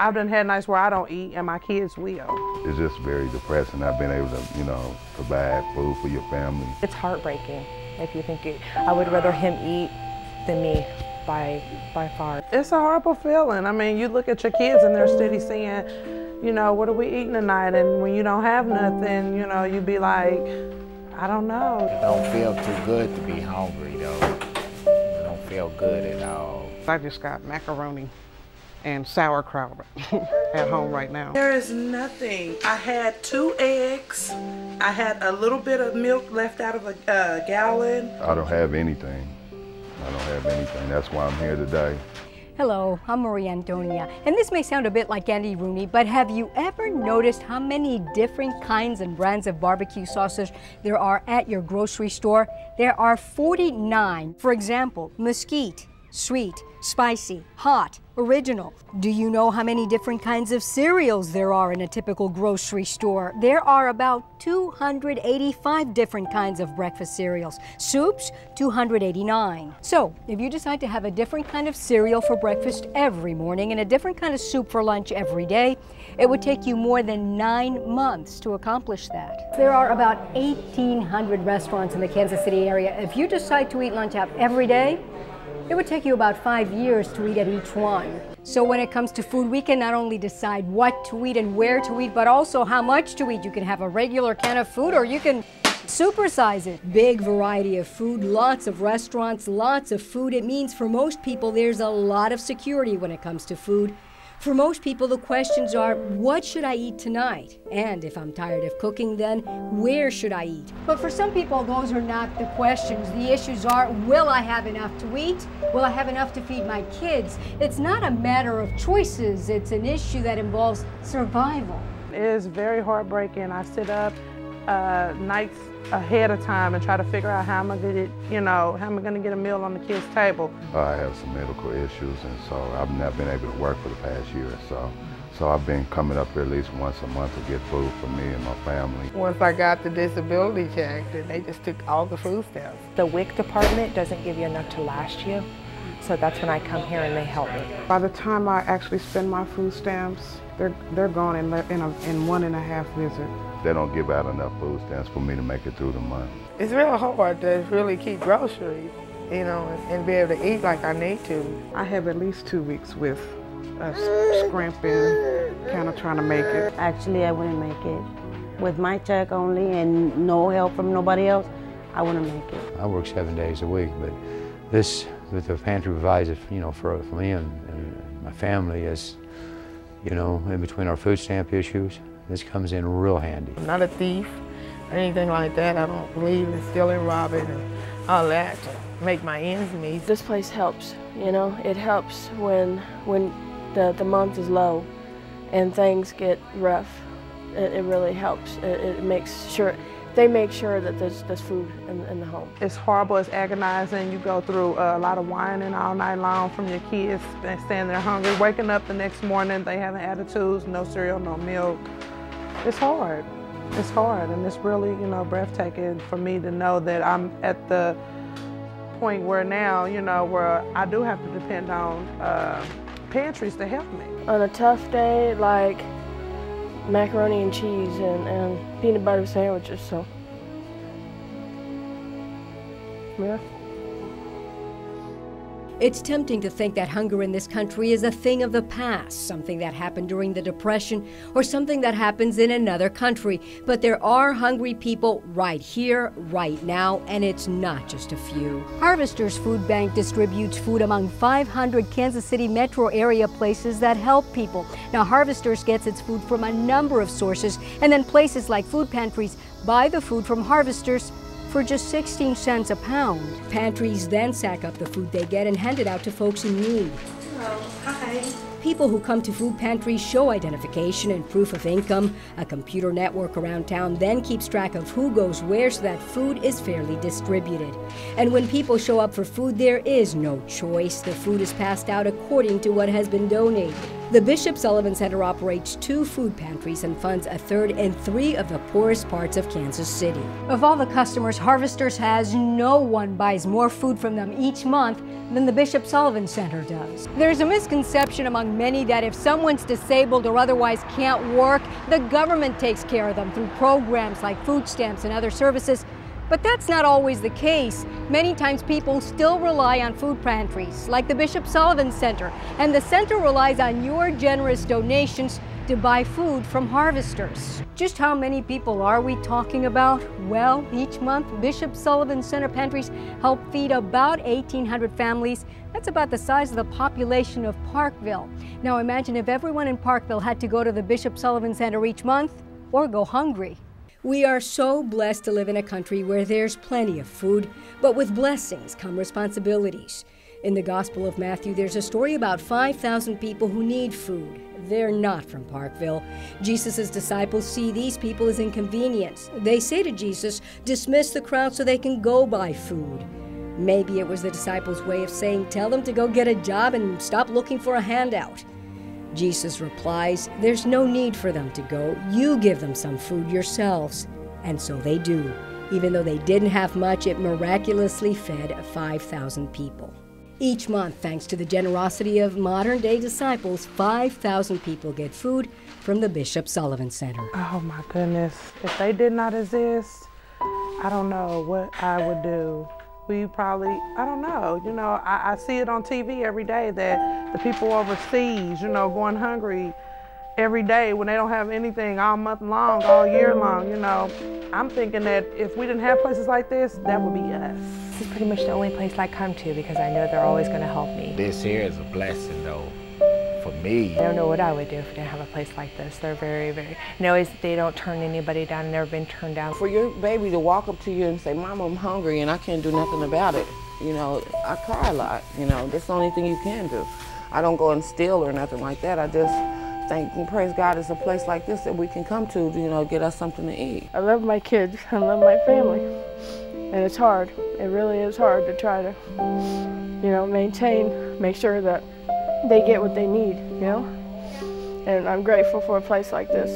I've done had nights where I don't eat and my kids will. It's just very depressing not being able to, provide food for your family. It's heartbreaking if you think it. I would rather him eat than me by far. It's a horrible feeling. I mean, you look at your kids and they're steady saying, what are we eating tonight? And when you don't have nothing, you be like, I don't know. It don't feel too good to be hungry, though. It don't feel good at all. I just got macaroni and sauerkraut at home right now. There is nothing. I had 2 eggs. I had a little bit of milk left out of a gallon. I don't have anything. That's why I'm here today. Hello, I'm Marie Antonia, and this may sound a bit like Andy Rooney, but have you ever noticed how many different kinds and brands of barbecue sauces there are at your grocery store? There are 49. For example, mesquite, sweet, spicy, hot, original. Do you know how many different kinds of cereals there are in a typical grocery store? There are about 285 different kinds of breakfast cereals. Soups, 289. So, if you decide to have a different kind of cereal for breakfast every morning and a different kind of soup for lunch every day, it would take you more than 9 months to accomplish that. There are about 1,800 restaurants in the Kansas City area. If you decide to eat lunch out every day, it would take you about 5 years to eat at each one. So when it comes to food, we can not only decide what to eat and where to eat, but also how much to eat. You can have a regular can of food or you can supersize it. Big variety of food, lots of restaurants, lots of food. It means for most people there's a lot of security when it comes to food. For most people, the questions are, what should I eat tonight? And if I'm tired of cooking, then where should I eat? But for some people, those are not the questions. The issues are, will I have enough to eat? Will I have enough to feed my kids? It's not a matter of choices. It's an issue that involves survival. It is very heartbreaking. I sit up nights ahead of time and try to figure out how am I going to get a meal on the kids' table. I have some medical issues, and so I've not been able to work for the past year or so. So I've been coming up here at least once a month to get food for me and my family. Once I got the disability check, then they just took all the food stamps. The WIC department doesn't give you enough to last you, so that's when I come here and they help me. By the time I actually spend my food stamps, they're gone in 1.5 visits. They don't give out enough food stamps for me to make it through the month. It's real hard to really keep groceries, and be able to eat like I need to. I have at least 2 weeks with scrimping, kind of trying to make it. Actually, I wouldn't make it. With my check only and no help from nobody else, I wouldn't make it. I work 7 days a week, but this, with the pantry provides, for me and my family, is, in between our food stamp issues, this comes in real handy. I'm not a thief or anything like that. I don't believe in stealing, robbing, and all that to make my ends meet. This place helps, It helps when the month is low and things get rough. It really helps. It makes sure, they make sure that there's food in the home. It's horrible, it's agonizing. You go through a lot of whining all night long from your kids saying they're hungry. Waking up the next morning, they having attitudes, no cereal, no milk. It's hard. It's hard, and it's really, breathtaking for me to know that I'm at the point where now, where I do have to depend on pantries to help me. On a tough day, like macaroni and cheese and peanut butter sandwiches, so, yeah. It's tempting to think that hunger in this country is a thing of the past, something that happened during the Depression or something that happens in another country. But there are hungry people right here, right now, and it's not just a few. Harvesters Food Bank distributes food among 500 Kansas City metro area places that help people. Now, Harvesters gets its food from a number of sources, and then places like food pantries buy the food from Harvesters for just 16 cents a pound. Pantries then sack up the food they get and hand it out to folks in need. Hello. Hi. People who come to food pantries show identification and proof of income. A computer network around town then keeps track of who goes where so that food is fairly distributed. And when people show up for food, there is no choice. The food is passed out according to what has been donated. The Bishop Sullivan Center operates 2 food pantries and funds a third in 3 of the poorest parts of Kansas City. Of all the customers Harvesters has, no one buys more food from them each month than the Bishop Sullivan Center does. There's a misconception among many that if someone's disabled or otherwise can't work, the government takes care of them through programs like food stamps and other services. But that's not always the case. Many times people still rely on food pantries, like the Bishop Sullivan Center, and the center relies on your generous donations to buy food from Harvesters. Just how many people are we talking about? Well, each month, Bishop Sullivan Center pantries help feed about 1,800 families. That's about the size of the population of Parkville. Now imagine if everyone in Parkville had to go to the Bishop Sullivan Center each month or go hungry. We are so blessed to live in a country where there's plenty of food, but with blessings come responsibilities. In the Gospel of Matthew, there's a story about 5,000 people who need food. They're not from Parkville. Jesus' disciples see these people as inconvenience. They say to Jesus, dismiss the crowd so they can go buy food. Maybe it was the disciples' way of saying, tell them to go get a job and stop looking for a handout. Jesus replies, there's no need for them to go. You give them some food yourselves. And so they do. Even though they didn't have much, it miraculously fed 5,000 people. Each month, thanks to the generosity of modern-day disciples, 5,000 people get food from the Bishop Sullivan Center. Oh my goodness. If they did not exist, I don't know what I would do. We probably, I don't know, you know, I see it on TV every day that the people overseas, you know, going hungry every day when they don't have anything all month long, all year long, you know. I'm thinking that if we didn't have places like this, that would be us. This is pretty much the only place I come to because I know they're always going to help me. This here is a blessing, though, for me. I don't know what I would do if I didn't have a place like this. They're very, very, they don't turn anybody down. I've never been turned down. For your baby to walk up to you and say, Mama, I'm hungry and I can't do nothing about it, you know, I cry a lot, you know, that's the only thing you can do. I don't go and steal or nothing like that. I just thank and praise God it's a place like this that we can come to, you know, get us something to eat. I love my kids, I love my family, and it's hard. It really is hard to try to, you know, make sure that they get what they need, you know? And I'm grateful for a place like this.